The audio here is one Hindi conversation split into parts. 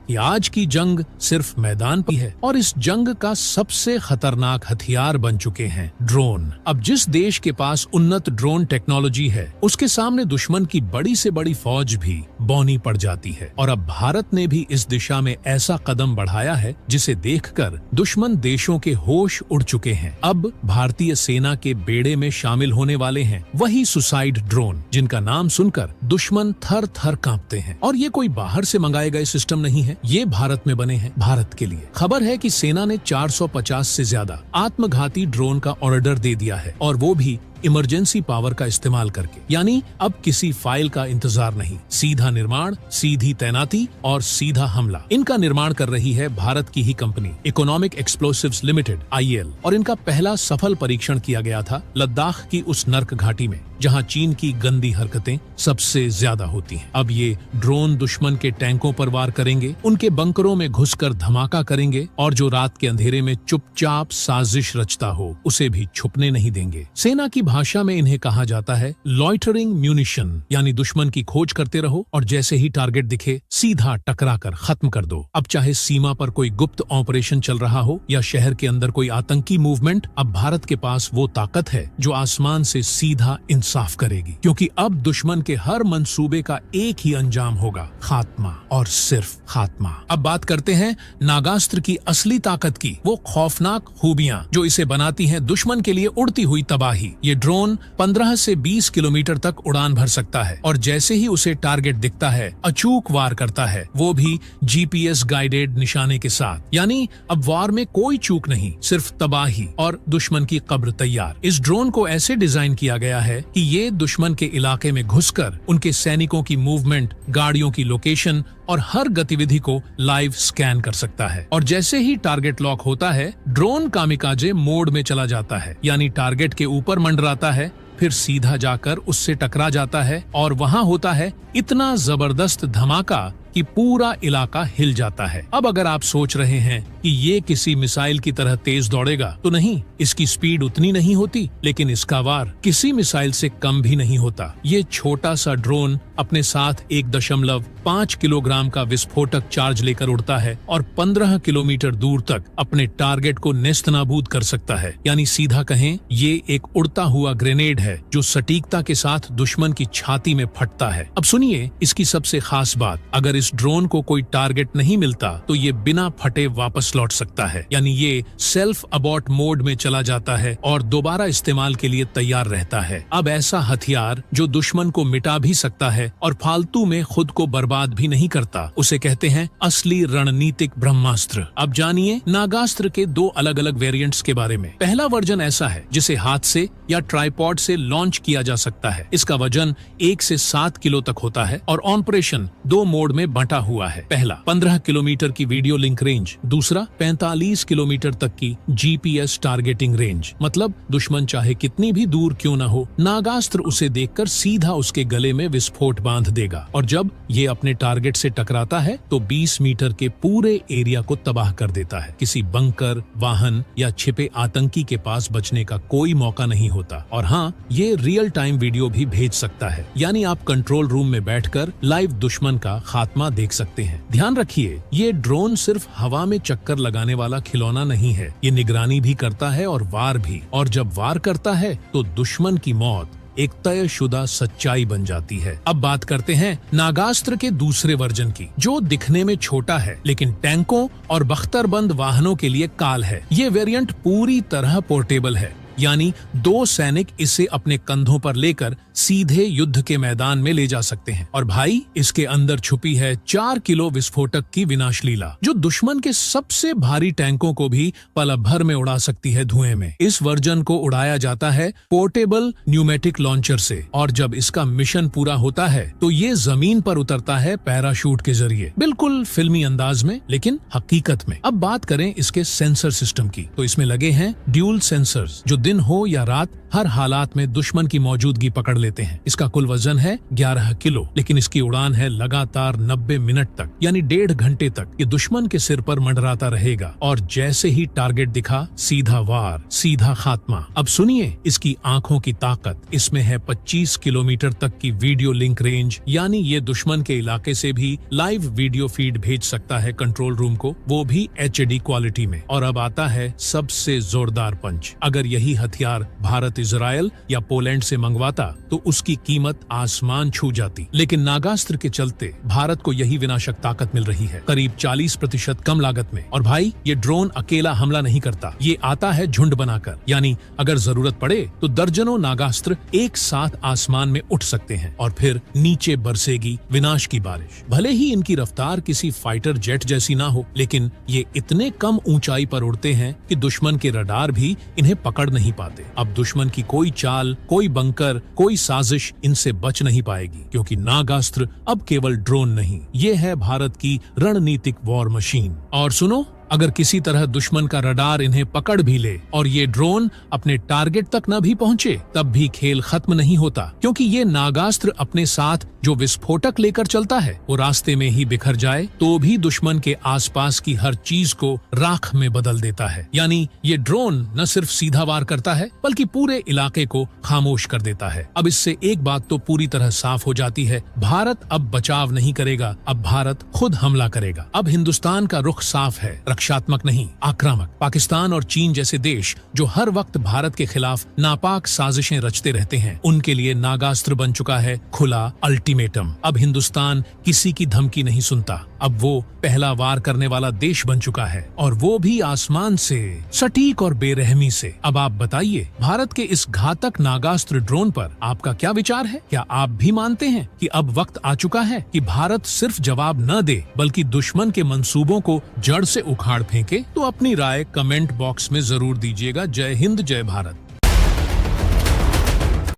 कि आज की जंग सिर्फ मैदान पर है और इस जंग का सबसे खतरनाक हथियार बन चुके हैं ड्रोन। अब जिस देश के पास उन्नत ड्रोन टेक्नोलॉजी है, उसके सामने दुश्मन की बड़ी से बड़ी फौज भी बौनी पड़ जाती है। और अब भारत ने भी इस दिशा में ऐसा कदम बढ़ाया है जिसे देखकर दुश्मन देशों के होश उड़ चुके हैं। अब भारतीय सेना के बेड़े में शामिल होने वाले हैं वही सुसाइड ड्रोन, जिनका नाम सुनकर दुश्मन थर थर कांपते हैं। और ये कोई बाहर से मंगाए गए सिस्टम नहीं है, ये भारत में बने हैं, भारत के लिए। खबर है कि सेना ने 450 से ज्यादा आत्मघाती ड्रोन का ऑर्डर दे दिया है, और वो भी इमरजेंसी पावर का इस्तेमाल करके। यानी अब किसी फाइल का इंतजार नहीं, सीधा निर्माण, सीधी तैनाती और सीधा हमला। इनका निर्माण कर रही है भारत की ही company economic explosives limited (IEL) और इनका पहला सफल परीक्षण किया गया था लद्दाख की उस नर्क घाटी में जहां चीन की गंदी हरकतें सबसे ज्यादा होती हैं। अब ये ड्रोन दुश्मन के टैंकों पर वार करेंगे, उनके बंकरों में घुसकर धमाका करेंगे और जो रात के अंधेरे में चुपचाप साजिश रचता हो उसे भी छुपने नहीं देंगे। सेना की भाषा में इन्हें कहा जाता है लॉइटरिंग म्यूनिशन, यानी दुश्मन की खोज करते रहो और जैसे ही टारगेट दिखे सीधा टकरा कर खत्म कर दो। अब चाहे सीमा पर कोई गुप्त ऑपरेशन चल रहा हो या शहर के अंदर कोई आतंकी मूवमेंट, अब भारत के पास वो ताकत है जो आसमान से सीधा इंसाफ करेगी, क्योंकि अब दुश्मन के हर मंसूबे का एक ही अंजाम होगा, खात्मा और सिर्फ खात्मा। अब बात करते हैं नागास्त्र की असली ताकत की, वो खौफनाक खूबियां जो इसे बनाती हैं दुश्मन के लिए उड़ती हुई तबाही। ये ड्रोन 15 से 20 किलोमीटर तक उड़ान भर सकता है और जैसे ही उसे टारगेट दिखता है अचूक वार करता है, वो भी GPS गाइडेड निशाने के साथ। यानी अब वार में कोई चूक नहीं, सिर्फ तबाही और दुश्मन की कब्र तैयार। इस ड्रोन को ऐसे डिजाइन किया गया है कि ये दुश्मन के इलाके में घुसकर उनके सैनिकों की मूवमेंट, गाड़ियों की लोकेशन और हर गतिविधि को लाइव स्कैन कर सकता है। और जैसे ही टारगेट लॉक होता है, ड्रोन कामिकाजे मोड में चला जाता है, यानी टारगेट के ऊपर मंडराता है, फिर सीधा जाकर उससे टकरा जाता है और वहां होता है इतना जबरदस्त धमाका कि पूरा इलाका हिल जाता है। अब अगर आप सोच रहे हैं कि ये किसी मिसाइल की तरह तेज दौड़ेगा, तो नहीं, इसकी स्पीड उतनी नहीं होती, लेकिन इसका वार किसी मिसाइल से कम भी नहीं होता। ये छोटा सा ड्रोन अपने साथ 1.5 किलोग्राम का विस्फोटक चार्ज लेकर उड़ता है और 15 किलोमीटर दूर तक अपने टारगेट को नेस्तनाबूद कर सकता है। यानी सीधा कहें, ये एक उड़ता हुआ ग्रेनेड है जो सटीकता के साथ दुश्मन की छाती में फटता है। अब सुनिए इसकी सबसे खास बात, अगर इस ड्रोन को कोई टारगेट नहीं मिलता तो ये बिना फटे वापस लौट सकता है। यानी ये सेल्फ अबॉर्ट मोड में चला जाता है और दोबारा इस्तेमाल के लिए तैयार रहता है। अब ऐसा हथियार जो दुश्मन को मिटा भी सकता है और फालतू में खुद को बर्बाद भी नहीं करता, उसे कहते हैं असली रणनीतिक ब्रह्मास्त्र। अब जानिए नागास्त्र के 2 अलग अलग वेरिएंट्स के बारे में। पहला वर्जन ऐसा है जिसे हाथ से या ट्राइपॉड से लॉन्च किया जा सकता है। इसका वजन 1 से 7 किलो तक होता है और ऑपरेशन 2 मोड में बंटा हुआ है। पहला 15 किलोमीटर की वीडियो लिंक रेंज, दूसरा 45 किलोमीटर तक की GPS टारगेटिंग रेंज। मतलब दुश्मन चाहे कितनी भी दूर क्यों न हो, नागास्त्र उसे देखकर सीधा उसके गले में विस्फोट बांध देगा और जब ये अपने टारगेट से टकराता है तो 20 मीटर के पूरे एरिया को तबाह कर देता है। किसी बंकर, वाहन या छिपे आतंकी के पास बचने का कोई मौका नहीं होता। और हाँ, ये रियल टाइम वीडियो भी भेज सकता है, यानी आप कंट्रोल रूम में बैठकर लाइव दुश्मन का खात्मा देख सकते हैं। ध्यान रखिए, ये ड्रोन सिर्फ हवा में चक्कर लगाने वाला खिलौना नहीं है, ये निगरानी भी करता है और वार भी। और जब वार करता है तो दुश्मन की मौत एक तयशुदा सच्चाई बन जाती है। अब बात करते हैं नागास्त्र के दूसरे वर्जन की, जो दिखने में छोटा है लेकिन टैंकों और बख्तरबंद वाहनों के लिए काल है। ये वेरिएंट पूरी तरह पोर्टेबल है, यानी 2 सैनिक इसे अपने कंधों पर लेकर सीधे युद्ध के मैदान में ले जा सकते हैं। और भाई, इसके अंदर छुपी है 4 किलो विस्फोटक की विनाश लीला, जो दुश्मन के सबसे भारी टैंकों को भी पल भर में उड़ा सकती है धुएं में। इस वर्जन को उड़ाया जाता है पोर्टेबल न्यूमेटिक लॉन्चर से, और जब इसका मिशन पूरा होता है तो ये जमीन पर उतरता है पैराशूट के जरिए, बिल्कुल फिल्मी अंदाज में लेकिन हकीकत में। अब बात करें इसके सेंसर सिस्टम की, तो इसमें लगे हैं ड्यूल सेंसर्स जो दिन हो या रात, हर हालात में दुश्मन की मौजूदगी पकड़ लेते हैं। इसका कुल वजन है 11 किलो, लेकिन इसकी उड़ान है लगातार 90 मिनट तक, यानी 1.5 घंटे तक ये दुश्मन के सिर पर मंडराता रहेगा और जैसे ही टारगेट दिखा, सीधा वार, सीधा खात्मा। अब सुनिए इसकी आंखों की ताकत। इसमें है 25 किलोमीटर तक की वीडियो लिंक रेंज, यानी ये दुश्मन के इलाके से भी लाइव वीडियो फीड भेज सकता है कंट्रोल रूम को, वो भी HD क्वालिटी में। और अब आता है सबसे जोरदार पंच। अगर यही हथियार भारत इजराइल या पोलैंड से मंगवाता तो उसकी कीमत आसमान छू जाती, लेकिन नागास्त्र के चलते भारत को यही विनाशक ताकत मिल रही है, करीब 40% कम लागत में। और भाई, ये ड्रोन अकेला हमला नहीं करता, ये आता है झुंड बनाकर, यानी अगर जरूरत पड़े तो दर्जनों नागास्त्र एक साथ आसमान में उठ सकते हैं और फिर नीचे बरसेगी विनाश की बारिश। भले ही इनकी रफ्तार किसी फाइटर जेट जैसी ना हो, लेकिन ये इतने कम ऊंचाई पर उड़ते हैं कि दुश्मन के रडार भी इन्हें पकड़ नहीं पाते। अब दुश्मन की कोई चाल, कोई बंकर, कोई साजिश इनसे बच नहीं पाएगी, क्योंकि नागास्त्र अब केवल ड्रोन नहीं, ये है भारत की रणनीतिक वॉर मशीन। और सुनो, अगर किसी तरह दुश्मन का रडार इन्हें पकड़ भी ले और ये ड्रोन अपने टारगेट तक न भी पहुंचे, तब भी खेल खत्म नहीं होता, क्योंकि ये नागास्त्र अपने साथ जो विस्फोटक लेकर चलता है वो रास्ते में ही बिखर जाए तो भी दुश्मन के आसपास की हर चीज को राख में बदल देता है। यानी ये ड्रोन न सिर्फ सीधा वार करता है, बल्कि पूरे इलाके को खामोश कर देता है। अब इससे एक बात तो पूरी तरह साफ हो जाती है, भारत अब बचाव नहीं करेगा, अब भारत खुद हमला करेगा। अब हिंदुस्तान का रुख साफ है, रक्षात्मक नहीं, आक्रामक। पाकिस्तान और चीन जैसे देश जो हर वक्त भारत के खिलाफ नापाक साजिशें रचते रहते हैं, उनके लिए नागास्त्र बन चुका है खुला अल्टीमेटम। अब हिंदुस्तान किसी की धमकी नहीं सुनता, अब वो पहला वार करने वाला देश बन चुका है, और वो भी आसमान से, सटीक और बेरहमी से। अब आप बताइए, भारत के इस घातक नागास्त्र ड्रोन पर आपका क्या विचार है? क्या आप भी मानते हैं कि अब वक्त आ चुका है कि भारत सिर्फ जवाब न दे, बल्कि दुश्मन के मंसूबों को जड़ से उखाड़ फेंके? तो अपनी राय कमेंट बॉक्स में जरूर दीजिएगा। जय हिंद, जय भारत।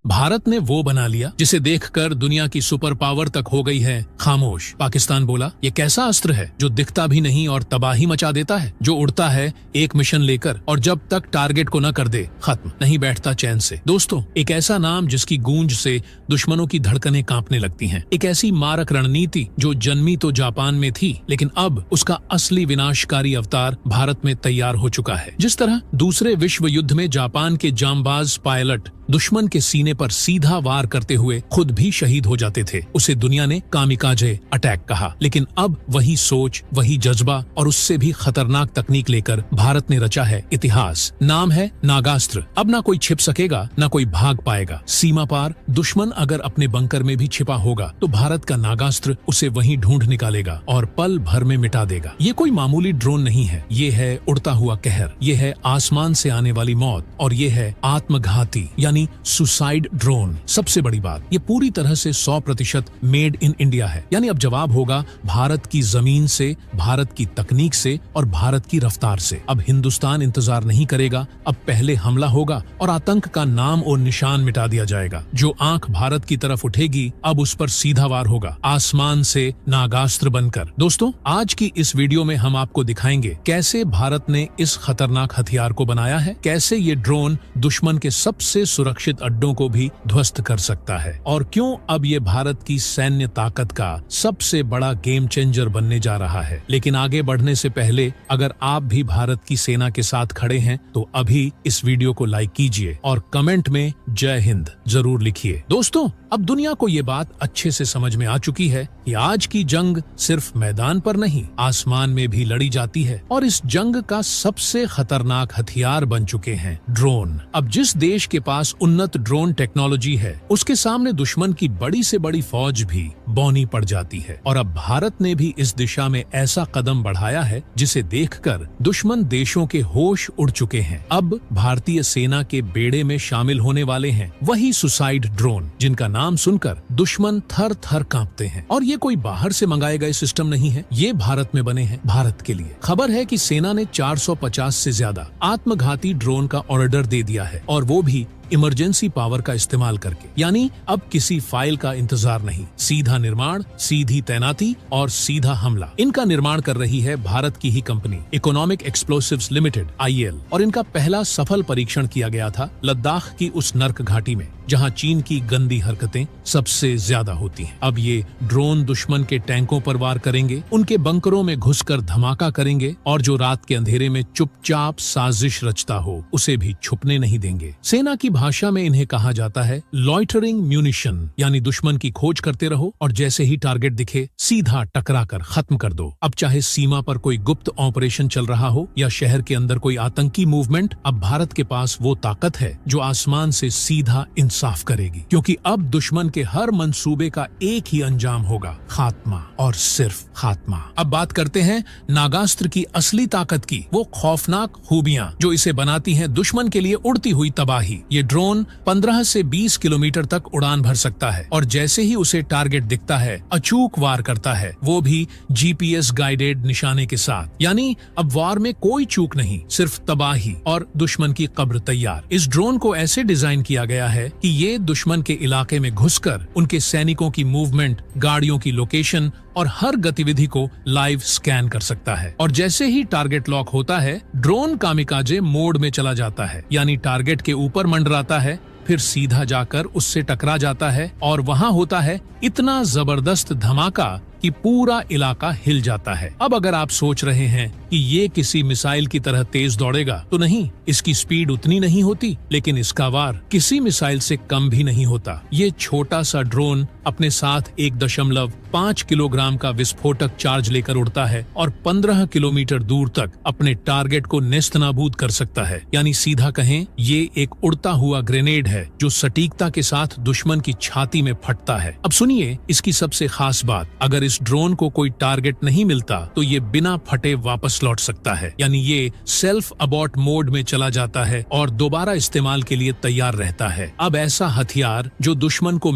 भारत ने वो बना लिया जिसे देखकर दुनिया की सुपर पावर तक हो गई है खामोश। पाकिस्तान बोला, ये कैसा अस्त्र है जो दिखता भी नहीं और तबाही मचा देता है, जो उड़ता है एक मिशन लेकर और जब तक टारगेट को न कर दे खत्म नहीं बैठता चैन से। दोस्तों, एक ऐसा नाम जिसकी गूंज से दुश्मनों की धड़कनें कांपने लगती हैं, एक ऐसी मारक रणनीति जो जन्मी तो जापान में थी, लेकिन अब उसका असली विनाशकारी अवतार भारत में तैयार हो चुका है। जिस तरह दूसरे विश्व युद्ध में जापान के जांबाज पायलट दुश्मन के सीने पर सीधा वार करते हुए खुद भी शहीद हो जाते थे, उसे दुनिया ने कामिकाजे अटैक कहा। लेकिन अब वही सोच, वही जज्बा और उससे भी खतरनाक तकनीक लेकर भारत ने रचा है इतिहास। नाम है नागास्त्र। अब ना कोई छिप सकेगा, ना कोई भाग पाएगा। सीमा पार दुश्मन अगर अपने बंकर में भी छिपा होगा तो भारत का नागास्त्र उसे वहीं ढूंढ निकालेगा और पल भर में मिटा देगा। ये कोई मामूली ड्रोन नहीं है, ये है उड़ता हुआ कहर, ये है आसमान से आने वाली मौत, और ये है आत्मघाती सुसाइड ड्रोन। सबसे बड़ी बात, ये पूरी तरह से 100% मेड इन इंडिया है। यानी अब जवाब होगा भारत की जमीन से, भारत की तकनीक से और भारत की रफ्तार से। अब हिंदुस्तान इंतजार नहीं करेगा, अब पहले हमला होगा और आतंक का नाम और निशान मिटा दिया जाएगा। जो आंख भारत की तरफ उठेगी, अब उस पर सीधा वार होगा, आसमान से नागास्त्र बनकर। दोस्तों, आज की इस वीडियो में हम आपको दिखाएंगे कैसे भारत ने इस खतरनाक हथियार को बनाया है, कैसे ये ड्रोन दुश्मन के सबसे सुरक्षित अड्डों को भी ध्वस्त कर सकता है, और क्यों अब ये भारत की सैन्य ताकत का सबसे बड़ा गेम चेंजर बनने जा रहा है। लेकिन आगे बढ़ने से पहले अगर आप भी भारत की सेना के साथ खड़े हैं तो अभी इस वीडियो को लाइक कीजिए और कमेंट में जय हिंद जरूर लिखिए। दोस्तों, अब दुनिया को ये बात अच्छे से समझ में आ चुकी है कि आज की जंग सिर्फ मैदान पर नहीं, आसमान में भी लड़ी जाती है, और इस जंग का सबसे खतरनाक हथियार बन चुके हैं ड्रोन। अब जिस देश के पास उन्नत ड्रोन टेक्नोलॉजी है, उसके सामने दुश्मन की बड़ी से बड़ी फौज भी बौनी पड़ जाती है। और अब भारत ने भी इस दिशा में ऐसा कदम बढ़ाया है जिसे देखकर दुश्मन देशों के होश उड़ चुके हैं। अब भारतीय सेना के बेड़े में शामिल होने वाले हैं वही सुसाइड ड्रोन, जिनका नाम सुनकर दुश्मन थर थर कांपते हैं। और ये कोई बाहर से मंगाए गए सिस्टम नहीं है, ये भारत में बने हैं, भारत के लिए। खबर है कि सेना ने 450 से ज्यादा आत्मघाती ड्रोन का ऑर्डर दे दिया है, और वो भी इमरजेंसी पावर का इस्तेमाल करके। यानी अब किसी फाइल का इंतजार नहीं, सीधा निर्माण, सीधी तैनाती और सीधा हमला। इनका निर्माण कर रही है भारत की ही company economic explosives limited (IEL) और इनका पहला सफल परीक्षण किया गया था लद्दाख की उस नर्क घाटी में जहां चीन की गंदी हरकतें सबसे ज्यादा होती हैं। अब ये ड्रोन दुश्मन के टैंकों पर वार करेंगे, उनके बंकरों में घुसकर धमाका करेंगे और जो रात के अंधेरे में चुपचाप साजिश रचता हो उसे भी छुपने नहीं देंगे। सेना की भाषा में इन्हें कहा जाता है लॉइटरिंग म्यूनिशन, यानी दुश्मन की खोज करते रहो और जैसे ही टारगेट दिखे सीधा टकरा कर खत्म कर दो। अब चाहे सीमा पर कोई गुप्त ऑपरेशन चल रहा हो या शहर के अंदर कोई आतंकी मूवमेंट, अब भारत के पास वो ताकत है जो आसमान से सीधा इंसाफ करेगी, क्योंकि अब दुश्मन के हर मंसूबे का एक ही अंजाम होगा, खात्मा और सिर्फ खात्मा। अब बात करते हैं नागास्त्र की असली ताकत की, वो खौफनाक खूबियां जो इसे बनाती हैं दुश्मन के लिए उड़ती हुई तबाही। ये ड्रोन 15 से 20 किलोमीटर तक उड़ान भर सकता है और जैसे ही उसे टारगेट दिखता है अचूक वार करता है, वो भी GPS गाइडेड निशाने के साथ। यानी अब वार में कोई चूक नहीं, सिर्फ तबाही और दुश्मन की कब्र तैयार। इस ड्रोन को ऐसे डिजाइन किया गया है कि ये दुश्मन के इलाके में घुसकर उनके सैनिकों की मूवमेंट, गाड़ियों की लोकेशन और हर गतिविधि को लाइव स्कैन कर सकता है। और जैसे ही टारगेट लॉक होता है, ड्रोन कामिकाजे मोड में चला जाता है, यानी टारगेट के ऊपर मंडराता है, फिर सीधा जाकर उससे टकरा जाता है और वहां होता है इतना जबरदस्त धमाका कि पूरा इलाका हिल जाता है। अब अगर आप सोच रहे हैं कि ये किसी मिसाइल की तरह तेज दौड़ेगा, तो नहीं, इसकी स्पीड उतनी नहीं होती, लेकिन इसका वार किसी मिसाइल से कम भी नहीं होता। ये छोटा सा ड्रोन अपने साथ 1.5 किलोग्राम का विस्फोटक चार्ज लेकर उड़ता है और 15 किलोमीटर दूर तक अपने टारगेट को नेस्तनाबूद कर सकता है। यानी सीधा कहें, ये एक उड़ता हुआ ग्रेनेड है जो सटीकता के साथ दुश्मन की छाती में फटता है। अब सुनिए इसकी सबसे खास बात, अगर इस ड्रोन को कोई टारगेट नहीं मिलता तो ये बिना फटे वापस लौट सकता है, यानी ये सेल्फ अबॉर्ट मोड में चला जाता है और दोबारा इस्तेमाल के लिए तैयार रहता है। अब ऐसा हथियार जो दुश्मन को